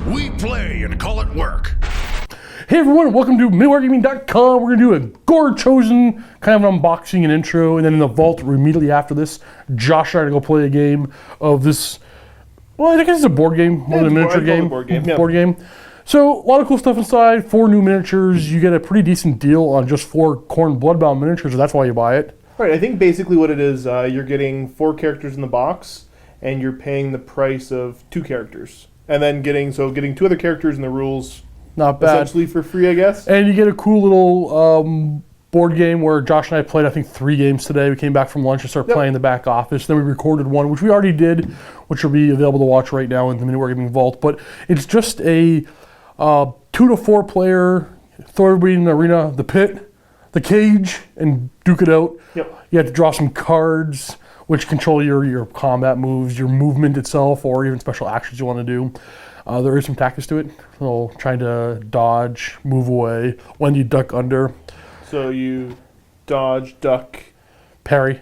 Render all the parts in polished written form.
We play and call it work. Hey everyone, welcome to MiniWarGaming.com. We're going to do a Gorechosen kind of an unboxing and intro, and then in the vault immediately after this, Josh and I are going to go play a game of this, well I guess it's a board game, more than a miniature game. Board game. So, a lot of cool stuff inside, 4 new miniatures. You get a pretty decent deal on just 4 Khorne Bloodbound miniatures, so that's why you buy it. Right, I think basically what it is, you're getting 4 characters in the box, and you're paying the price of 2 characters. And then getting 2 other characters in the rules, not bad. Essentially for free, I guess. And you get a cool little board game where Josh and I played, I think, 3 games today. We came back from lunch and started playing in the back office. Then we recorded one, which we already did, which will be available to watch right now in the MiniWarGaming Vault. But it's just a 2 to 4 player, throw everybody in the arena, the pit, the cage, and duke it out. Yep. You have to draw some cards, which control your combat moves, your movement itself, or even special actions you want to do. There is some tactics to it. So trying to dodge, move away, when you duck under. So you dodge, duck, parry,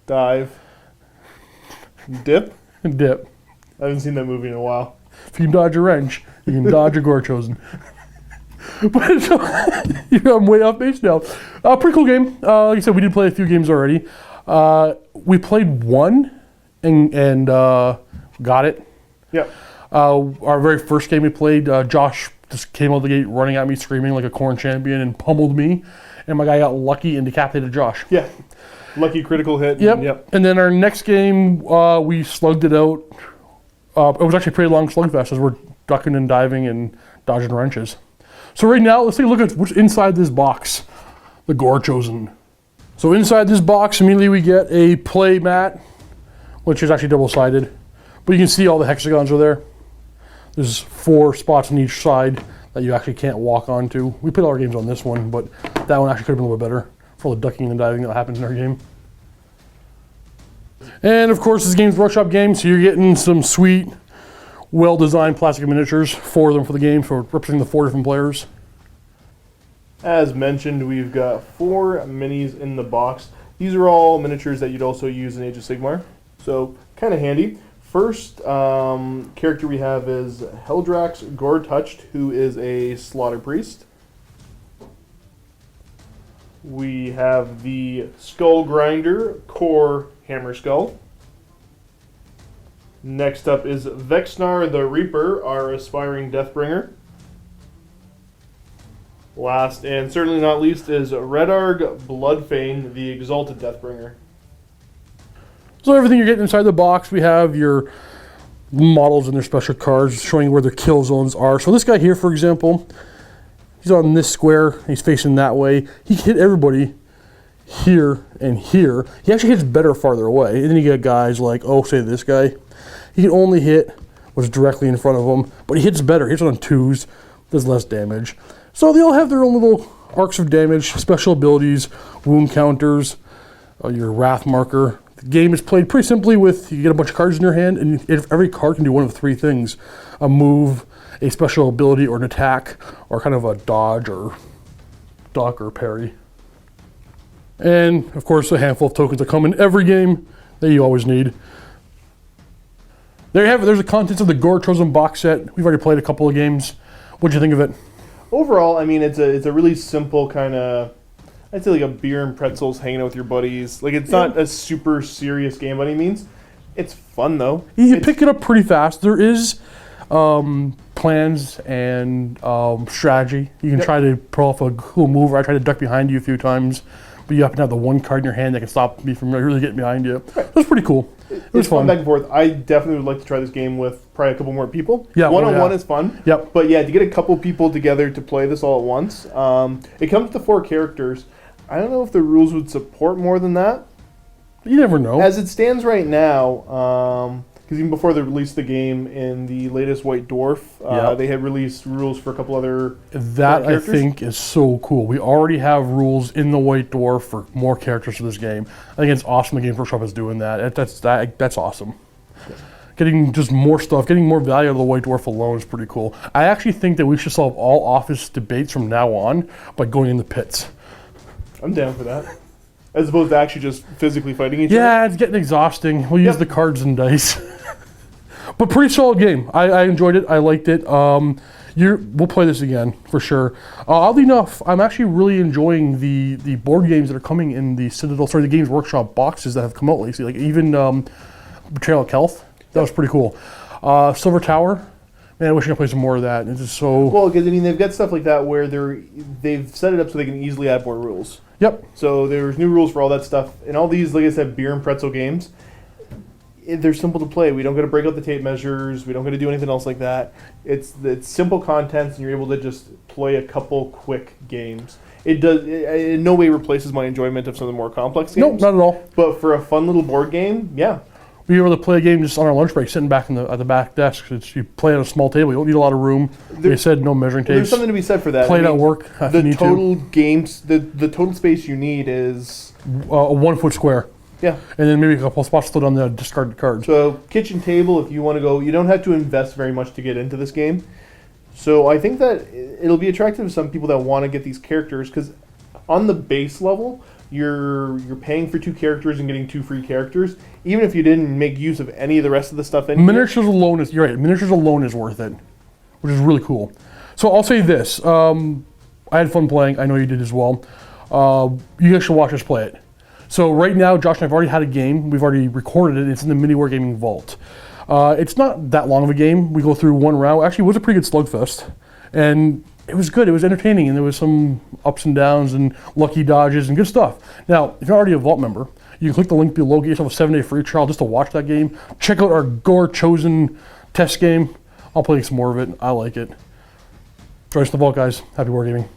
dive, dip. and dip. I haven't seen that movie in a while. If you can dodge a wrench, you can dodge a Gorechosen. But so, I'm way off base now. Pretty cool game. Like I said, we did play a few games already. We played one and got it. Yep. Our very first game we played, Josh just came out the gate running at me, screaming like a Khorne champion, and pummeled me. And my guy got lucky and decapitated Josh. Yeah. Lucky critical hit. Yep. And then our next game, we slugged it out. It was actually a pretty long slugfest as we're ducking and diving and dodging wrenches. So right now, let's take a look at what's inside this box, the Gorechosen. So inside this box, immediately we get a play mat, which is actually double-sided. But you can see all the hexagons are there. There's 4 spots on each side that you actually can't walk onto. We played all our games on this one, but that one actually could have been a little bit better for all the ducking and diving that happens in our game. And of course, this game's a workshop game, so you're getting some sweet, well-designed plastic miniatures, 4 of them for the game, for representing the 4 different players. As mentioned, we've got 4 minis in the box. These are all miniatures that you'd also use in Age of Sigmar, so kind of handy. First character we have is Heldrax Gore-Touched, who is a Slaughter Priest. We have the Skull Grinder Core Hammer Skull. Next up is Vexnar the Reaper, our aspiring Deathbringer. Last and certainly not least is Redarg Bloodfane, the Exalted Deathbringer. So everything you're getting inside the box, we have your models and their special cards showing where their kill zones are. So this guy here, for example, he's on this square, he's facing that way. He hit everybody here and here. He actually hits better farther away. And then you get guys like, oh, say this guy. He can only hit what's directly in front of him, but he hits better. He hits on 2s, does less damage. So they all have their own little arcs of damage, special abilities, wound counters, your wrath marker. The game is played pretty simply with, you get a bunch of cards in your hand, and every card can do one of 3 things. A move, a special ability, or an attack, or kind of a dodge, or duck, or parry. And, of course, a handful of tokens that come in every game that you always need. There you have it. There's the contents of the Gorechosen box set. We've already played a couple of games. What'd you think of it? Overall, I mean, it's a really simple kind of, I'd say like a beer and pretzels hanging out with your buddies. Like, it's not a super serious game by any means. It's fun, though. You pick it up pretty fast. There is plans and strategy. You can try to pull off a cool move. I tried to duck behind you a few times, but you happen to have the one card in your hand that can stop me from really getting behind you. It was pretty cool. It was fun. Back and forth. I definitely would like to try this game with probably a couple more people. Yeah, one-on-one is fun. Yep. But yeah, to get a couple people together to play this all at once. It comes to 4 characters. I don't know if the rules would support more than that. You never know. As it stands right now, because even before they released the game in the latest White Dwarf, they had released rules for a couple other I think is so cool. We already have rules in the White Dwarf for more characters for this game. I think it's awesome the Game Workshop is doing that. That's awesome. Yeah. Getting just more stuff, getting more value out of the White Dwarf alone is pretty cool. I actually think that we should solve all office debates from now on by going in the pits. I'm down for that. As opposed to actually just physically fighting each other? Yeah, it's getting exhausting. We'll use the cards and dice. But pretty solid game. I enjoyed it. I liked it. We'll play this again for sure. Oddly enough, I'm actually really enjoying the board games that are coming in the the Games Workshop boxes that have come out lately. Like even Betrayal of Kelth. That was pretty cool. Silver Tower. Man, I wish I could play some more of that. It's just so... Well, because I mean, they've got stuff like that where they've set it up so they can easily add more rules. Yep. So there's new rules for all that stuff. And all these, like I said, beer and pretzel games, they're simple to play. We don't got to break out the tape measures. We don't got to do anything else like that. It's simple contents, and you're able to just play a couple quick games. It in no way replaces my enjoyment of some of the more complex games. Nope, not at all. But for a fun little board game, yeah. We were able to play a game just on our lunch break, sitting back at the back desk. You play at a small table. You don't need a lot of room. They said no measuring tapes. There's something to be said for that. Play it at work. The total space you need is a 1 foot square. Yeah. And then maybe a couple spots to put on the discarded cards. So kitchen table, if you want to go, you don't have to invest very much to get into this game. So I think that it'll be attractive to some people that want to get these characters, because on the base level, you're paying for 2 characters and getting 2 free characters, even if you didn't make use of any of the rest of the stuff in Miniatures alone is, you're right, miniatures alone is worth it, which is really cool. So I'll say this, I had fun playing, I know you did as well. You guys should watch us play it. So right now, Josh and I've already had a game, we've already recorded it, it's in the MiniWarGaming vault. It's not that long of a game, we go through one round, actually it was a pretty good slugfest, and it was good, it was entertaining, and there was some ups and downs and lucky dodges and good stuff. Now, if you're already a Vault member, you can click the link below, get yourself a 7-day free trial just to watch that game. Check out our Gorechosen test game. I'll play some more of it, I like it. Join us in the Vault, guys. Happy wargaming.